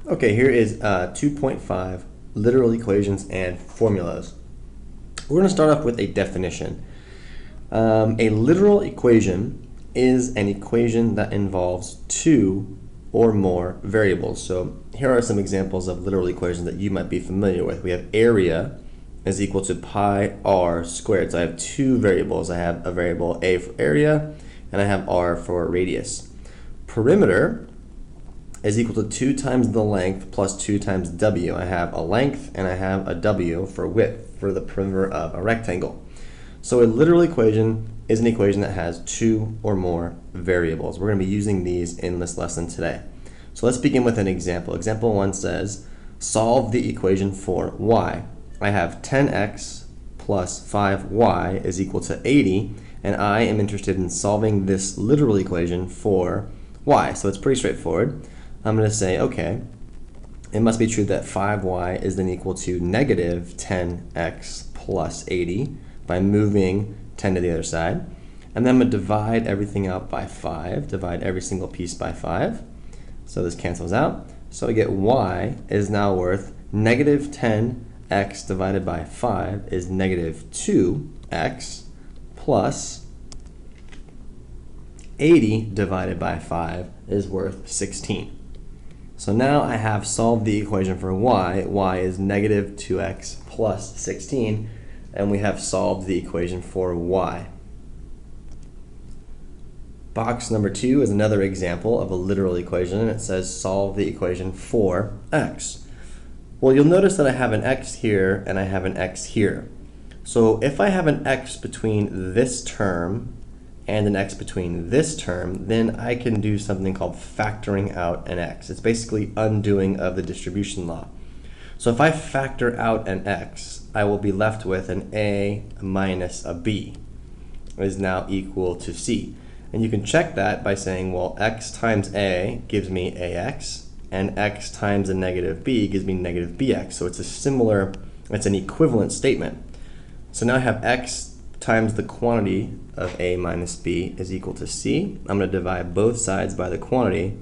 Okay, here is 2.5 literal equations and formulas. We're going to start off with a definition. A literal equation is an equation that involves two or more variables. So here are some examples of literal equations that you might be familiar with. We have area is equal to pi r squared. So I have two variables. I have a variable a for area and I have r for radius. Perimeter is equal to 2 times the length plus 2 times w. I have a length and I have a w for width for the perimeter of a rectangle. So a literal equation is an equation that has two or more variables. We're going to be using these in this lesson today. So let's begin with an example. Example 1 says, solve the equation for y. I have 10x plus 5y is equal to 80, and I am interested in solving this literal equation for y. So it's pretty straightforward. I'm going to say, okay, it must be true that 5y is then equal to negative 10x plus 80 by moving 10 to the other side. And then I'm going to divide everything out by 5, divide every single piece by 5. So this cancels out. So I get y is now worth negative 10x divided by 5 is negative 2x plus 80 divided by 5 is worth 16. So now I have solved the equation for y. Y is negative 2x plus 16, and we have solved the equation for y. Box number 2 is another example of a literal equation, and it says solve the equation for x. Well, you'll notice that I have an x here and I have an x here. So if I have an x between this term and an x between this term, then I can do something called factoring out an x. It's basically undoing of the distribution law. So if I factor out an x, I will be left with an a minus a b is now equal to c. And you can check that by saying, well, x times a gives me ax, and x times a negative b gives me negative bx. So it's an equivalent statement. So now I have x times the quantity of a minus b is equal to c. I'm going to divide both sides by the quantity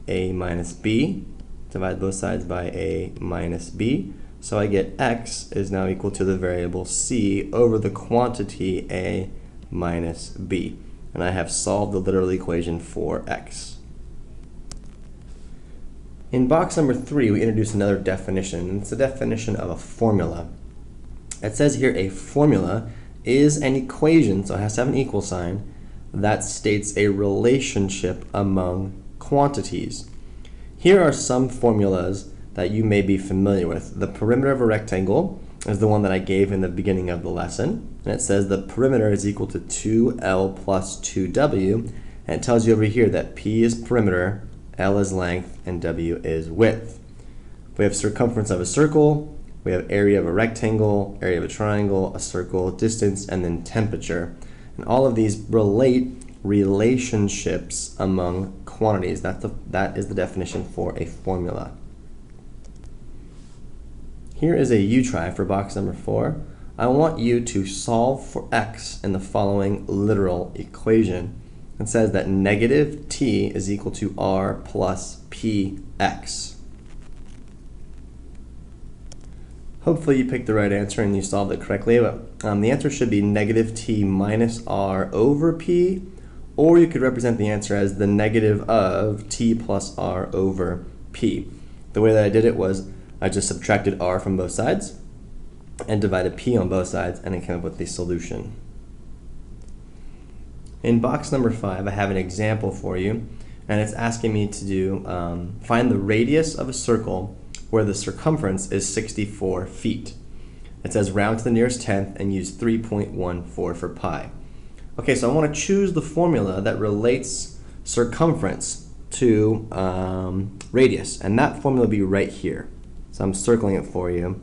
a minus b, divide both sides by a minus b. So I get x is now equal to the variable c over the quantity a minus b. And I have solved the literal equation for x. In box number 3, we introduce another definition, and it's the definition of a formula. It says here a formula is an equation, so it has to have an equal sign, that states a relationship among quantities. Here are some formulas that you may be familiar with. The perimeter of a rectangle is the one that I gave in the beginning of the lesson, and it says the perimeter is equal to 2L plus 2W, and it tells you over here that P is perimeter, L is length, and W is width. We have circumference of a circle, we have area of a rectangle, area of a triangle, a circle, distance, and then temperature. And all of these relate relationships among quantities. That is the definition for a formula. Here is a U-try for box number 4. I want you to solve for x in the following literal equation. It says that negative t is equal to r plus px. Hopefully you picked the right answer and you solved it correctly, but the answer should be negative t minus r over p, or you could represent the answer as the negative of t plus r over p. The way that I did it was I just subtracted r from both sides and divided p on both sides, and I came up with the solution. In box number 5, I have an example for you, and it's asking me to do find the radius of a circle where the circumference is 64 feet. It says round to the nearest tenth and use 3.14 for pi. Okay, so I want to choose the formula that relates circumference to radius, and that formula will be right here. So I'm circling it for you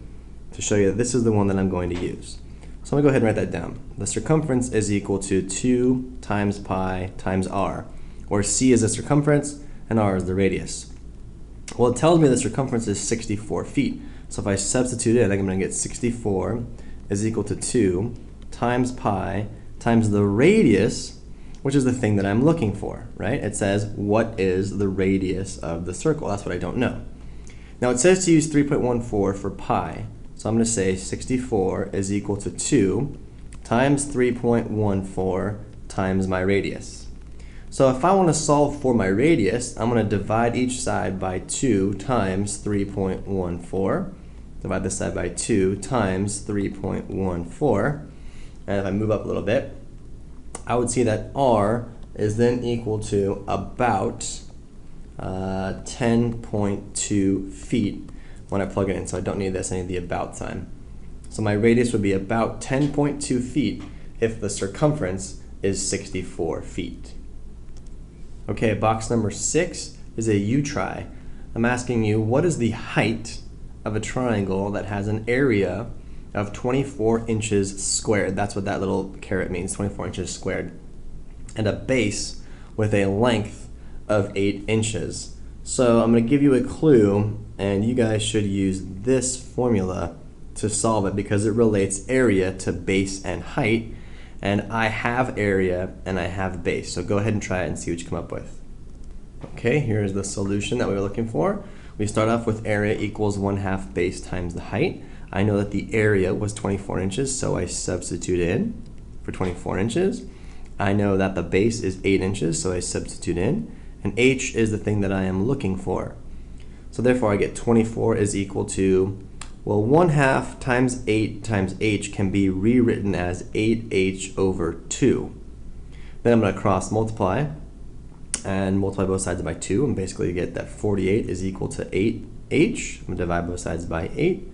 to show you that this is the one that I'm going to use. So I'm going to go ahead and write that down. The circumference is equal to 2 times pi times r, where c is the circumference and r is the radius. Well, it tells me the circumference is 64 feet. So if I substitute it, I think I'm going to get 64 is equal to 2 times pi times the radius, which is the thing that I'm looking for, right? It says, what is the radius of the circle? That's what I don't know. Now it says to use 3.14 for pi, so I'm going to say 64 is equal to 2 times 3.14 times my radius. So if I want to solve for my radius, I'm going to divide each side by 2 times 3.14. Divide this side by 2 times 3.14. And if I move up a little bit, I would see that r is then equal to about 10.2 feet when I plug it in. So I don't need this, I need the about sign. So my radius would be about 10.2 feet if the circumference is 64 feet. Okay, box number 6 is a U-try. I'm asking you, what is the height of a triangle that has an area of 24 inches squared? That's what that little caret means, 24 inches squared. And a base with a length of 8 inches. So I'm going to give you a clue, and you guys should use this formula to solve it because it relates area to base and height. And I have area and I have base. So go ahead and try it and see what you come up with. Okay, here's the solution that we were looking for. We start off with area equals 1/2 base times the height. I know that the area was 24 inches, so I substitute in for 24 inches. I know that the base is 8 inches, so I substitute in. And h is the thing that I am looking for. So therefore I get 24 is equal to, well, 1/2 times 8 times h can be rewritten as 8h over 2. Then I'm going to cross multiply and multiply both sides by 2 and basically get that 48 is equal to 8h. I'm going to divide both sides by 8.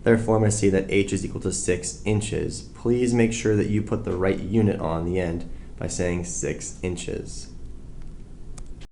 Therefore I'm going to see that h is equal to 6 inches. Please make sure that you put the right unit on the end by saying 6 inches.